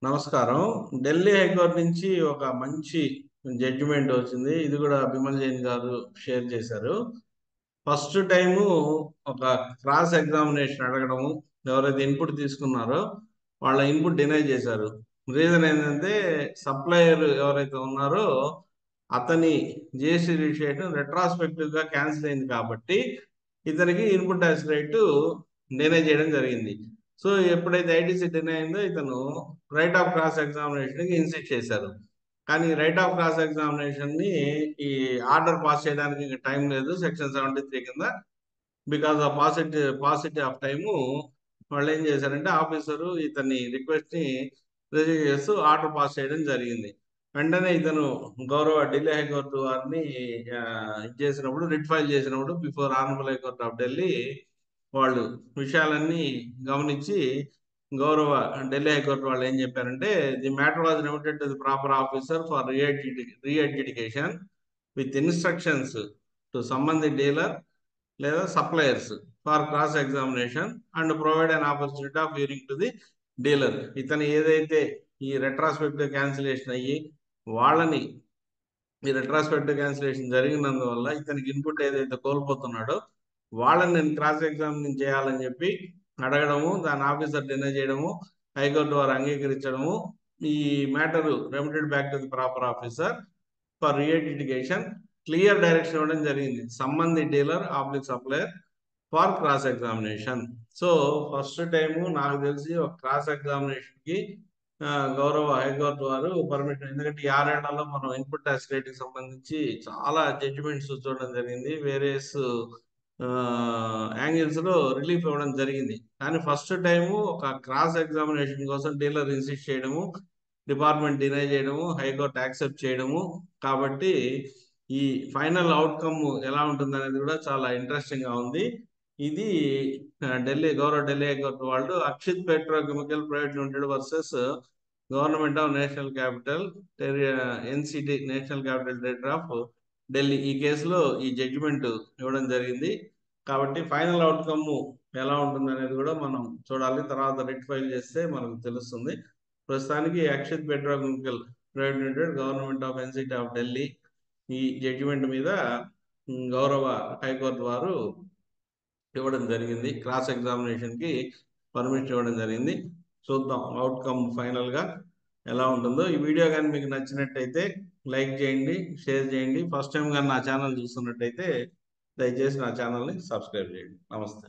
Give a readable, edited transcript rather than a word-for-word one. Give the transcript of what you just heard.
నమస్కారం. ఢిల్లీ హైకోర్టు నుంచి ఒక మంచి జడ్జిమెంట్ వచ్చింది. ఇది కూడా బిమల్ జైన్ గారు షేర్ చేశారు. ఫస్ట్ టైము ఒక క్రాస్ ఎగ్జామినేషన్ అడగడము, ఎవరైతే ఇన్పుట్ తీసుకున్నారో వాళ్ళ ఇన్పుట్ డినై చేశారు. రీజన్ ఏంటంటే సప్లయర్ ఎవరైతే ఉన్నారో అతని జిఎస్టీ రిజిస్ట్రేషన్ రెట్రాస్పెక్టివ్ గా క్యాన్సిల్ అయింది కాబట్టి ఇతనికి ఇన్పుట్ ట్యాక్స్ రైట్ డినై చేయడం జరిగింది. సో ఎప్పుడైతే ఐటీసీ డినై అయిందో ఇతను రైట్ ఆఫ్ క్రాస్ ఎగ్జామినేషన్ కి ఇన్సిస్ట్ చేశారు. కానీ రైట్ ఆఫ్ క్రాస్ ఎగ్జామినేషన్ ని ఈ ఆర్డర్ పాస్ చేయడానికి ఇంకా టైం లేదు సెక్షన్ 73 కింద. Because of paucity of time వాళ్ళు ఏం చేశారంటే ఆఫీసరు ఇతని రిక్వెస్ట్ ని రిజెక్ట్ చేస్తూ ఆర్డర్ పాస్ చేయడం జరిగింది. వెంటనే ఇతను గౌరవ ఢిల్లీ హైకోర్టు వారిని ఇది చేసినప్పుడు, రిట్ ఫైల్ చేసినప్పుడు before honourable high court of Delhi వాళ్ళు విషయాలన్నీ గమనించి గౌరవ ఢిల్లీ హైకోర్టు వాళ్ళు ఏం చెప్పారంటే the matter was remitted to the proper officer for readjudication with instructions to సంబంధిత డీలర్ లేదా suppliers for cross examination and provide an opportunity of hearing to the dealer. ఇతను ఏదైతే ఈ రెట్రాస్పెక్టివ్ క్యాన్సిలేషన్ అయ్యి వాళ్ళని ఈ రెట్రాస్పెక్టివ్ క్యాన్సిలేషన్ జరిగినందువల్ల ఇతనికి input ఏదైతే కోల్పోతున్నాడో వాళ్ళని నేను క్రాస్ ఎగ్జామినింగ్ చేయాలని చెప్పి అడగడము, దాని ఆఫీసర్ డినై చేయడము, హైకోర్టు వారు అంగీకరించడము, ఈ matter remitted back to the proper officer for readjudication clear direction ఇవ్వడం జరిగింది. సంబంధిత డీలర్ ఆబ్లిక్ supplier for cross examination. So first time నాకు తెలిసి ఒక క్రాస్ ఎగ్జామినేషన్ కి గౌరవ హైకోర్టు వారు పర్మిషన్, ఎందుకంటే ఈ 6 ఏళ్లలో మనం ఇన్పుట్ ట్యాక్స్ రేట్ కి సంబంధించి చాలా జడ్జిమెంట్స్ చూడడం జరిగింది. వేరియస్ యాంగిల్స్ లో రిలీఫ్ ఇవ్వడం జరిగింది. కానీ ఫస్ట్ టైము ఒక క్రాస్ ఎగ్జామినేషన్ కోసం డీలర్ ఇన్సిస్ట్ చేయడము, డిపార్ట్మెంట్ డినై చేయడము, హైకోర్టు యాక్సెప్ట్ చేయడము. కాబట్టి ఈ ఫైనల్ అవుట్కమ్ ఎలా ఉంటుంది అనేది కూడా చాలా ఇంట్రెస్టింగ్ గా ఉంది. ఇది గౌరవ ఢిల్లీ హైకోర్టు వాళ్ళు Akshit petrochemical private limited versus government of national capital NCT national capital territory of Delhi ఈ కేసులో ఈ జడ్జిమెంట్ ఇవ్వడం జరిగింది. కాబట్టి ఫైనల్ అవుట్కమ్ ఎలా ఉంటుంది అనేది కూడా మనం చూడాలి. తర్వాత రిట్ ఫైల్ చేస్తే మనకు తెలుస్తుంది. ప్రస్తుతానికి Akshit petrochemical private limited government of NCT of Delhi ఈ జడ్జిమెంట్ మీద గౌరవ హైకోర్టు వారు ఇవ్వడం జరిగింది. క్రాస్ ఎగ్జామినేషన్ కి పర్మిషన్ ఇవ్వడం జరిగింది. చూద్దాం అవుట్కమ్ ఫైనల్ గా ఎలా ఉంటుందో. ఈ వీడియో కానీ మీకు నచ్చినట్టయితే లైక్ చేయండి, షేర్ చేయండి. ఫస్ట్ టైం కానీ నా ఛానల్ చూస్తున్నట్టయితే దయచేసి నా ఛానల్ని సబ్స్క్రైబ్ చేయండి. నమస్తే.